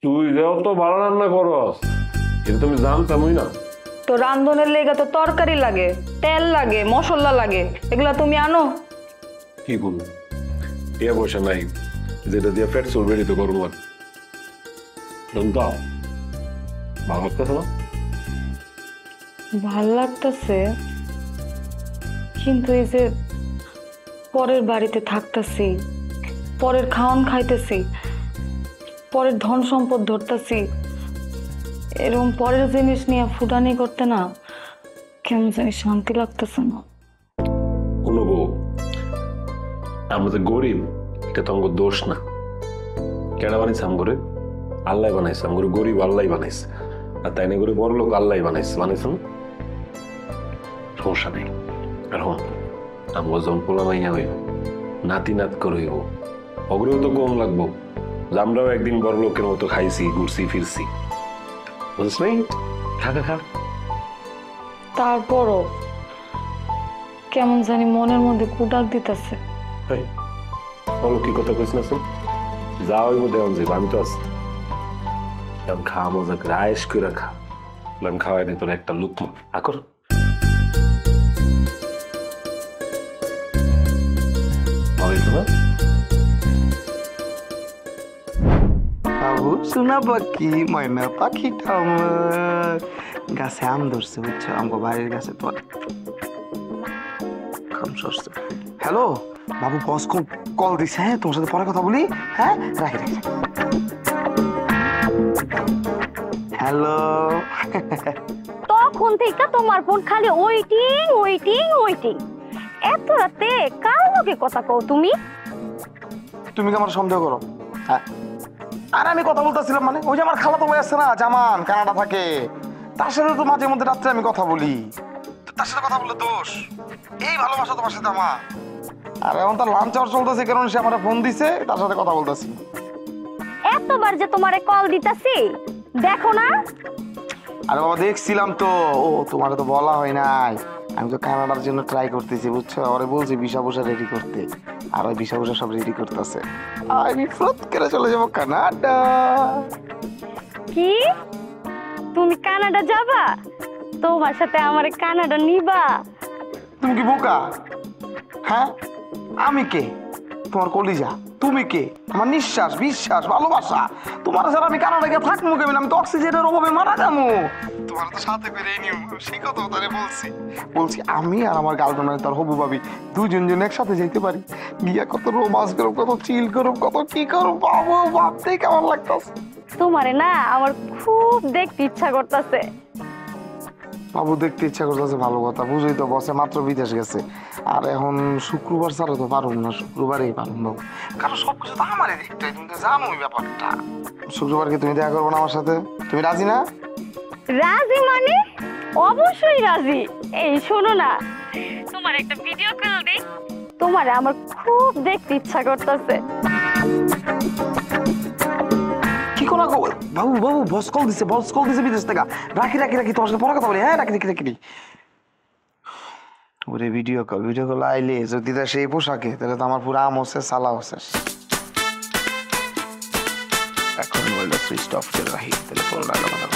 তুই যাও তো ভালো রান্না করস, কিন্তু তুমি জানতামই না। তো রান্ধনের লেগে তো তরকারি লাগে, তেল লাগে, মশলা লাগে, এগুলা তুমি আনো? কি করবো, টিয়া পয়সা নাই যেটা দিয়ে পেট চলবে তো করবো। দাও, ভালো লাগতেছে না? ভাল লাগতেছে, কিন্তু এই যে পরের বাড়িতে থাকতেছি, পরের খাওয়ান খাইতেছি, পরের ধন সম্পদ ধরতেছি, এরকম পরের জিনিস নিয়ে ফুটানি করতে না কেমন জানি শান্তি লাগতেছে না। কোনো বউ, আমরা যে গরিব এটা তো আমার দোষ না। কেডা বানাইছে আম গরিব? আল্লাহ বানাইছে। আম গরিব আল্লাহ বানাইছে, আর তাই না করে বড় লোক আল্লাহ বানাইছে। বানাইছে না, সমস্যা নেই। এখন আমার যখন পোলা মাইয়া হইব, নাতি নাত করে হইব, অগ্রেও তো কম লাগবো। আমরাও একদিন বড় লোকের মতো খাইছি, ঘুরছি ফিরছি, বুঝছ নাই? খা খা খা। তারপরও কেমন জানি মনের মধ্যে কুটাক দিতেছে। বলো কি কথা কইস না? যা হইব দেওয়ান যাইব, আমি তো আছি। এখন খা, মজা করে আয়েস করে খা। আমি খাওয়াই নি তোর একটা লুকমা আকর। বাবু শোনা পাখি, ময়না পাখিটা আমার গাছে আম ধরছে, বুঝছো? আমগো বাড়ির গাছে তো কাম সরছে। হ্যালো বাবু, বস কল দিছে। হ্যাঁ, তোমার সাথে পরে কথা বলি। হ্যাঁ, রাখি রাখি। হ্যালো। তখন থেকে তোমার ফোন খালি ওয়েটিং ওয়েটিং ওয়েটিং। এত রাতে কার লগে কথা কও তুমি? তুমি কি আমার সন্দেহ করো? হ্যাঁ, আর আমি কথা বলতেছিলাম মানে ওই যে আমার খালাতো ভাই আছে না, জামান, কানাডা থাকে, তার সাথে তো মাঝে মধ্যে রাত্রে আমি কথা বলি। তার সাথে কথা বললে দোষ? এই ভালোবাসা তোমার সাথে আমার। আর এখন তার লাঞ্চ আওয়ার চলতেছে, কারণ সে আমার ফোন দিছে, তার সাথে কথা বলতেছি। এতবার যে তোমারে কল দিতাছি, দেখো না? আরে বাবা দেখছিলাম তো, ও তোমার তো বলা হয় নাই। আমি তো কানাডার জন্য ট্রাই করতেছি, বুঝছো? ওরে বলছি ভিসা বুসা রেডি করতে, আর ওই ভিসা বুসা সব রেডি করতেছে। আমি ফ্রত করে চলে যাবো কানাডা। কি তুমি কানাডা যাবা? তোমার সাথে আমারে কানাডা নিবা? তুমি কি বোকা? হ্যাঁ, আমি কে? তোমার কলিজা। তুমি কে? আমার নিঃশ্বাস, বিশ্বাস, ভালোবাসা। তোমার ছাড়া আমি কানাডা গিয়ে থাকবো কেমন? আমি তো অক্সিজেনের অভাবে মারা যাবো। তোমার তো সাথে করে নিও, সেই কথা তারে বলছি আমি আর আমার গার্লফ্রেন্ড, তার হবু ভাবি, দুজন একসাথে যেতে পারি। গিয়া কত রোমান্স করব, কত চিল করব, কত কি করব, বাবু ভাবতেই কেমন লাগতেছে। তোমারে না আমার খুব দেখতে ইচ্ছা করতেছে। বাবু দেখতে ইচ্ছা করতেছে, ভালো কথা। বুঝোই তো, বসে মাত্র বিদেশ গেছে, আর এখন শুক্রবার ছাড়া তো পারুম না, শুক্রবারই পারুম বাবু, কারণ সবকিছু তো আমারই দেখতে হয়, তুমি তো জানোই ব্যাপারটা। শুক্রবারকে তুমি দেখা করবো না আমার সাথে? তুমি রাজি না? রাজি মানে অবশ্যই রাজি। এই শোনো না, তোমার একটা ভিডিও কল দেই, তোমারে আমার খুব দেখতে ইচ্ছা করতেছে। কি কোনা গো বাবু? বস কল দিছে বিদেশ থেকে। রাখি তোমার সাথে পরে কথা বলি। হ্যাঁ, রাখি। ওরে ভিডিও কল আইলে যদি সেই পোশাকে, তাহলে তো আমার পুরো আম হচ্ছে, সালা হচ্ছে। এখন মোবাইলটা সুইচ অফ করে রাখি, তাহলে ফোন লাগলো না।